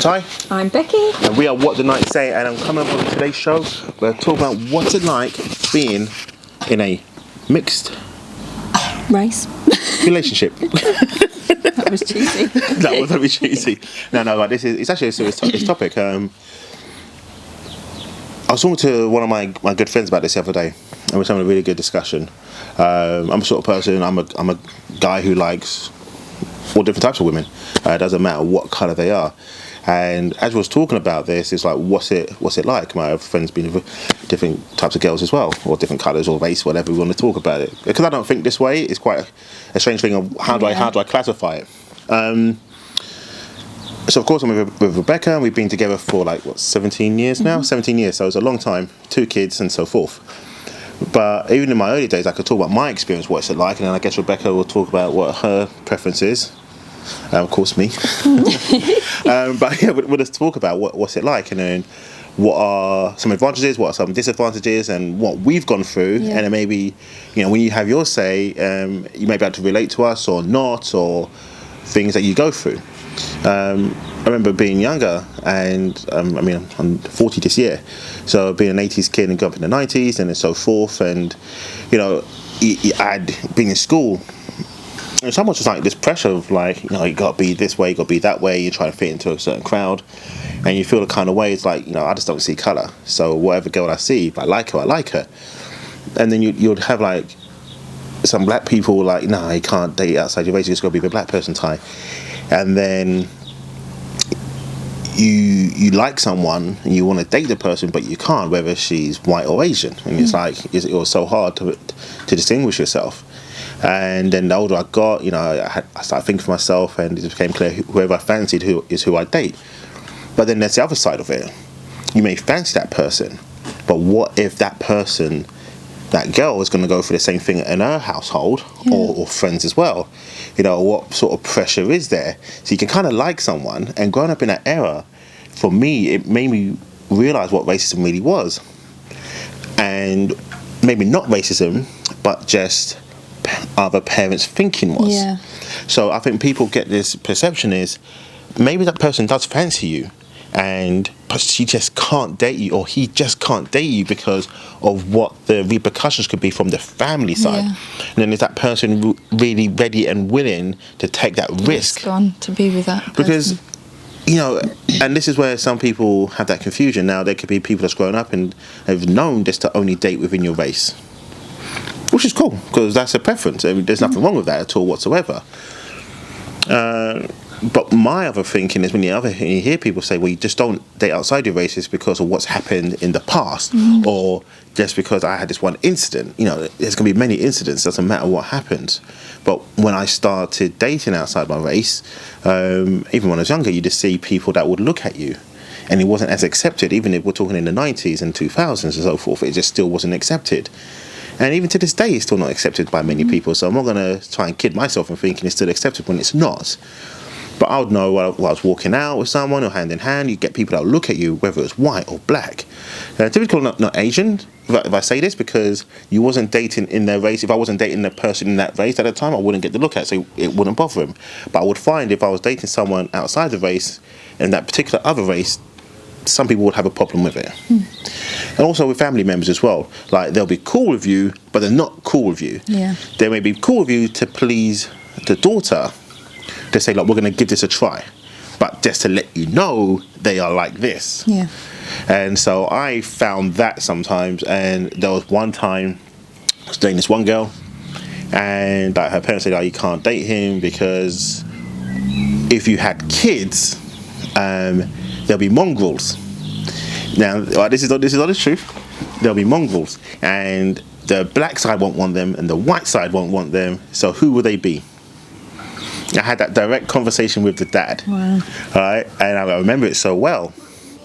Ty. I'm Becky. And we are What the Night Say, and I'm coming up on today's show. We're talking about what's it like being in a mixed Race. relationship. That was cheesy. That was very cheesy. No, like it's actually a serious topic. I was talking to one of my good friends about this the other day, and we were having a really good discussion. I'm a sort of person. I'm a guy who likes all different types of women. It doesn't matter what colour they are. And as we was talking about this, it's like, what's it like? My friends been with different types of girls as well, or different colours or race, whatever we want to talk about it. Because I don't think this way. It's quite a strange thing of how do I classify it. So of course I'm with Rebecca, and we've been together for 17 years now. 17 years, so it's a long time. 2 kids and so forth. But even in my early days, I could talk about my experience, what's it like, and then I guess Rebecca will talk about what her preference is. Of course, me. But yeah, we'll just talk about what's it like, and then what are some advantages, what are some disadvantages, and what we've gone through. And then maybe, when you have your say, you may be able to relate to us or not, or things that you go through. I remember being younger, and I'm 40 this year, so being an 80s kid and growing up in the 90s and so forth, and I'd been in school. And so much was like this pressure of you got to be this way, you got to be that way, you try to fit into a certain crowd, and you feel the kind of way, it's like, I just don't see colour. So whatever girl I see, if I like her, I like her. And then you'd have some black people nah, you can't date outside your race, you just got to be with a black person, Ty. And then you like someone and you want to date the person, but you can't, whether she's white or Asian. And it's it was so hard to distinguish yourself. And then the older I got, I started thinking for myself, and it became clear whoever I fancied is who I date. But then there's the other side of it. You may fancy that person, but what if that person, that girl, is going to go through the same thing in her household or friends as well? What sort of pressure is there? So you can kind of like someone, and growing up in that era, for me, it made me realise what racism really was. And maybe not racism, but just other parents' thinking was. Yeah. So I think people get this perception is maybe that person does fancy you, but she just can't date you, or he just can't date you because of what the repercussions could be from the family side. And then is that person really ready and willing to take that risk? Gone to be with that person. Because and this is where some people have that confusion. Now there could be people that's grown up and have known just to only date within your race, which is cool, because that's a preference. There's nothing wrong with that at all whatsoever. But my other thinking is when you hear people say, well, you just don't date outside your races because of what's happened in the past, or just because I had this one incident. There's going to be many incidents, doesn't matter what happens. But when I started dating outside my race, even when I was younger, you just see people that would look at you, and it wasn't as accepted. Even if we're talking in the 90s and 2000s and so forth, it just still wasn't accepted. And even to this day, it's still not accepted by many people. So I'm not going to try and kid myself in thinking it's still accepted when it's not. But I would know while I was walking out with someone or hand in hand, you get people that will look at you, whether it's white or black. Typically not Asian, if I say this, because you wasn't dating in their race. If I wasn't dating the person in that race at the time, I wouldn't get the look at, so it wouldn't bother him. But I would find if I was dating someone outside the race, in that particular other race, some people would have a problem with it. And also with family members as well. They'll be cool with you, but they're not cool with you. Yeah. They may be cool with you to please the daughter. They say, we're going to give this a try. But just to let you know, they are like this. Yeah. And so I found that sometimes. And there was one time I was dating this one girl, and her parents said, you can't date him because if you had kids, there'll be mongrels. Now, this is honest truth. There'll be mongrels, and the black side won't want them, and the white side won't want them. So who will they be? I had that direct conversation with the dad. Wow. All right, and I remember it so well.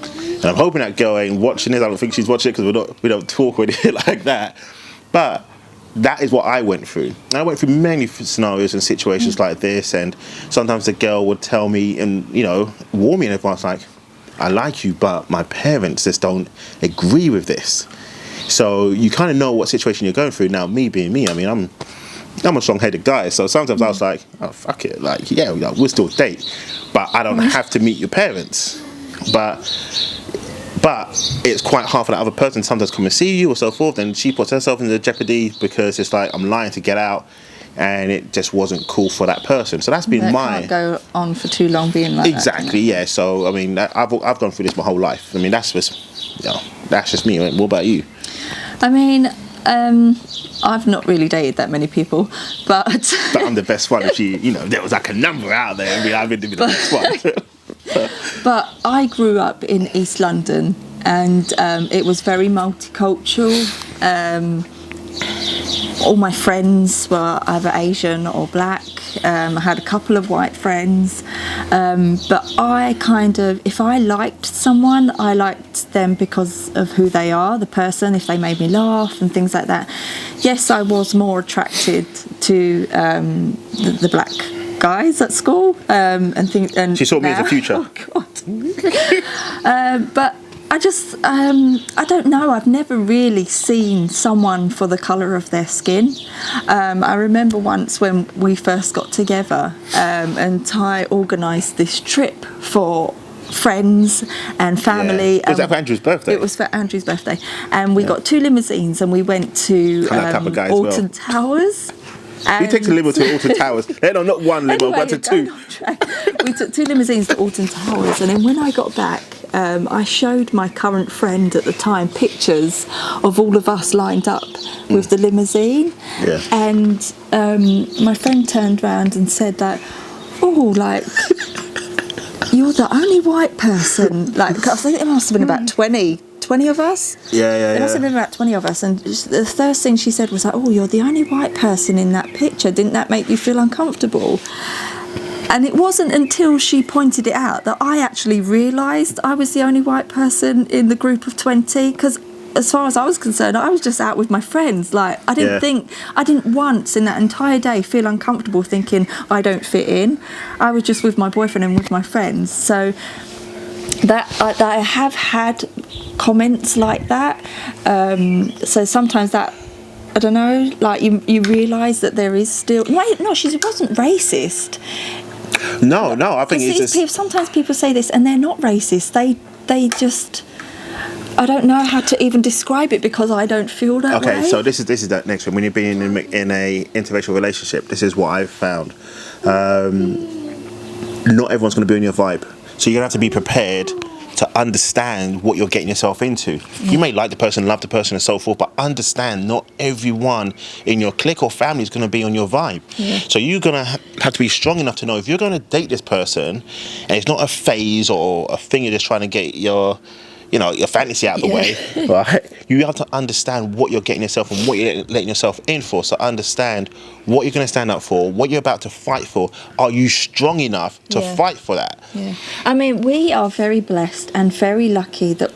And I'm hoping that girl ain't watching this. I don't think she's watching it because we don't talk with it like that. But that is what I went through. And I went through many scenarios and situations like this. And sometimes the girl would tell me and warn me in advance, I like you, but my parents just don't agree with this. So you kind of know what situation you're going through. Now, me being me, I'm a strong-headed guy, so sometimes I was like, oh, fuck it, we'll still date, but I don't have to meet your parents. But it's quite hard for that other person to sometimes come and see you or so forth, and she puts herself into jeopardy because it's like, I'm lying to get out, and it just wasn't cool for that person. So that's been That my... can't go on for too long being like Exactly, yeah. So, I mean, I've gone through this my whole life. I mean, that's just me. What about you? I mean, I've not really dated that many people, but... But I'm the best one. If there was like a number out there, I've been the best one. But I grew up in East London, and it was very multicultural. All my friends were either Asian or black. I had a couple of white friends, but I kind of, if I liked someone, I liked them because of who they are, the person, if they made me laugh and things like that. Yes, I was more attracted to the black guys at school, and things. And she saw me as a future. Oh God! But I just, I don't know. I've never really seen someone for the colour of their skin. I remember once when we first got together, and Ty organised this trip for friends and family. Was that for Andrew's birthday? It was for Andrew's birthday, and we got 2 limousines, and we went to Alton Towers. He takes a limo to Alton Towers. No, not one limo, but to 2. We took 2 limousines to Alton Towers, and then when I got back, I showed my current friend at the time pictures of all of us lined up with the limousine. Yeah. And my friend turned round and said that, oh, like, you're the only white person. Like, I think it must have been about 20 of us. Yeah. There must have been about 20 of us, and the first thing she said was like, oh, you're the only white person in that picture. Didn't that make you feel uncomfortable? And it wasn't until she pointed it out that I actually realised I was the only white person in the group of 20, because as far as I was concerned, I was just out with my friends. Like, I didn't once in that entire day feel uncomfortable thinking I don't fit in. I was just with my boyfriend and with my friends. So that I have had comments like that. So sometimes that, I don't know, like you realise that there is still... No, she wasn't racist. No, I think it's just... Sometimes people say this and they're not racist. They just... I don't know how to even describe it because I don't feel that way. Okay, so this is that next one. When you're being in a interracial relationship, this is what I've found. Not everyone's going to be on your vibe. So you're going to have to be prepared to understand what you're getting yourself into. Yeah. You may like the person, love the person and so forth, but understand not everyone in your clique or family is going to be on your vibe. Yeah. So you're going to have to be strong enough to know if you're going to date this person and it's not a phase or a thing you're just trying to get your fantasy out of the way, right? You have to understand what you're getting yourself and what you're letting yourself in for. So understand what you're going to stand up for, what you're about to fight for. Are you strong enough to fight for that? Yeah. I mean, we are very blessed and very lucky that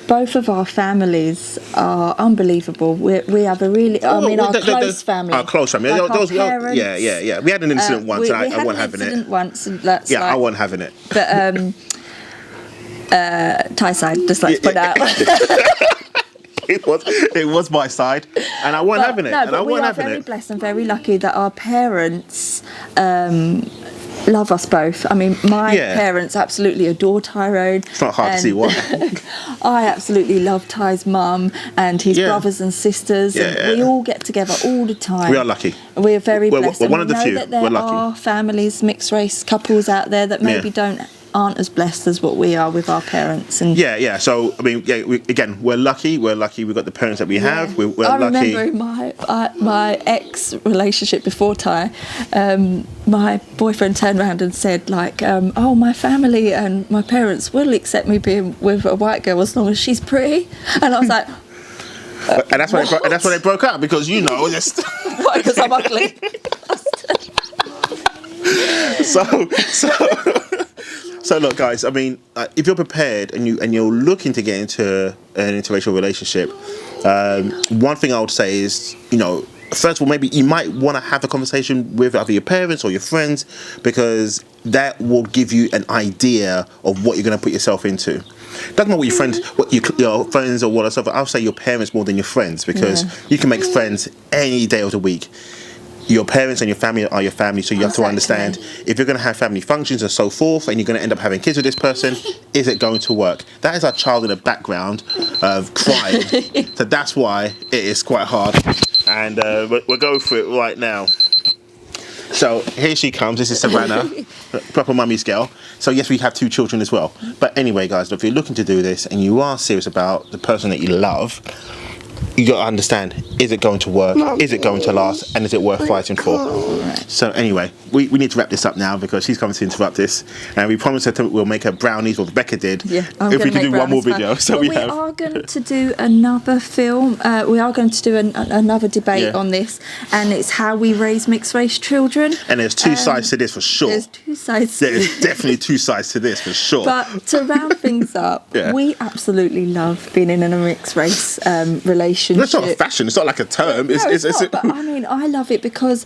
both of our families are unbelievable. We have a really, our close family. Our close family. Like our parents, yeah. We had an incident once and I wasn't having it. Once, and I wasn't having it. But, Thai side, just like to put out. It was my side, and I wasn't having it. No, but we are very blessed and very lucky that our parents love us both. I mean, my parents absolutely adore Tyrone. It's not hard to see why. I absolutely love Ty's mum and his brothers and sisters. And we all get together all the time. We are lucky. We are very blessed. We're one of the few. That there are families, mixed race couples out there that maybe aren't as blessed as what we are with our parents. And so I mean, we're lucky. We've got the parents that we have. We're lucky. I remember my ex relationship before Ty, my boyfriend turned around and said like, oh, my family and my parents will accept me being with a white girl as long as she's pretty. And I was like, and that's why they broke up, because just why? Because I'm ugly. So look, guys. I mean, if you're prepared and you're looking to get into an interracial relationship, one thing I would say is, first of all, maybe you might want to have a conversation with either your parents or your friends, because that will give you an idea of what you're going to put yourself into. Doesn't matter what your friends or whatever. I'll say your parents more than your friends, because you can make friends any day of the week. your parents and your family are your family, so you have to understand if you're going to have family functions and so forth, and you're going to end up having kids with this person, is it going to work? That is our child in the background of crying. So that's why it is quite hard. And we're going through it right now. So here she comes. This is Savannah, proper mummy's girl. So yes, we have 2 children as well. But anyway, guys, if you're looking to do this and you are serious about the person that you love, you got to understand, is it going to work? Is it going to last? And is it worth fighting for? So anyway, we need to wrap this up now because she's coming to interrupt this. And we promised her we'll make her brownies, what Rebecca did. Yeah, if we can do one more video. So we are going to do another film. We are going to do another debate on this. And it's how we raise mixed race children. And there's 2 sides to this for sure. There's 2 sides. There's definitely 2 sides to this for sure. But to round things up, we absolutely love being in a mixed race relationship. That's not a fashion. It's not like a term. No, it's not, but I mean, I love it because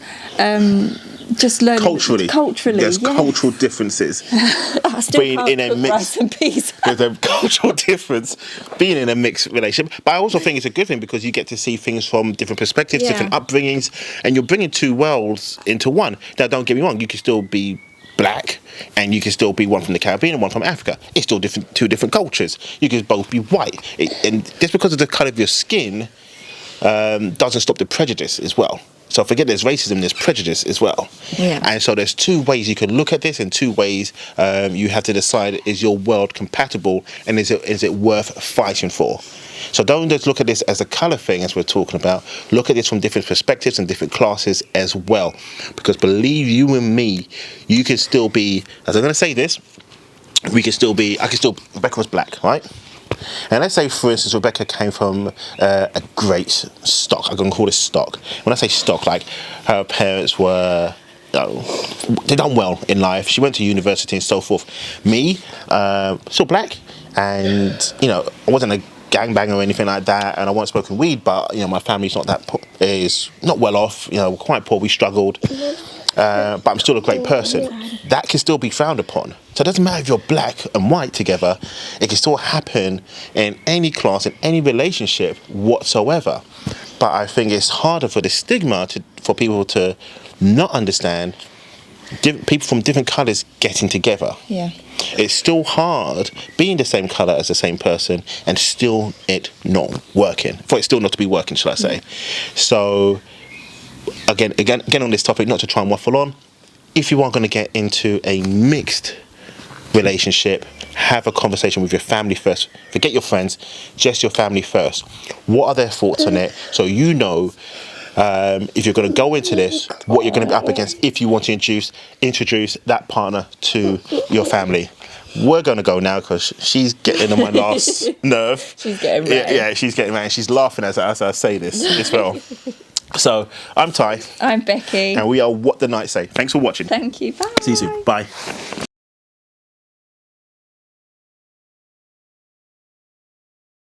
just learning culturally, there's cultural differences. I still can't cook rice and peas. There's a cultural difference being in a mixed relationship, but I also think it's a good thing because you get to see things from different perspectives, different upbringings, and you're bringing 2 worlds into one. Now, don't get me wrong, you can still be black and you can still be one from the Caribbean and one from Africa. It's still 2 different cultures. You can both be white, and just because of the colour of your skin doesn't stop the prejudice as well. So forget there's racism, there's prejudice as well. And so there's 2 ways you can look at this, and 2 ways you have to decide, is your world compatible and is it worth fighting for? So don't just look at this as a colour thing, as we're talking about. Look at this from different perspectives and different classes as well. Because believe you and me, you can still be, as I'm going to say this, Rebecca was black, right? And let's say, for instance, Rebecca came from a great stock. I'm going to call this stock. When I say stock, like her parents were, they done well in life. She went to university and so forth. Me, still black, and I wasn't a gangbanger or anything like that, and I wasn't smoking weed. But my family's is not well off. We're quite poor. We struggled. But I'm still a great person. That can still be frowned upon. So it doesn't matter if you're black and white together. It can still happen in any class, in any relationship whatsoever. But I think it's harder for the stigma for people to not understand people from different colours getting together. Yeah. It's still hard being the same colour as the same person and still it not working. For it still not to be working, shall I say. So again on this topic, not to try and waffle on, if you are going to get into a mixed relationship, have a conversation with your family first. Forget your friends, just your family first. What are their thoughts on it? So if you're going to go into this, what you're going to be up against if you want to introduce that partner to your family. We're going to go now because she's getting on my last nerve. She's getting mad. Yeah, she's getting mad, and she's laughing as I say this as well. So, I'm Ty. I'm Becky. And we are What the Night Say. Thanks for watching. Thank you. Bye. See you soon. Bye.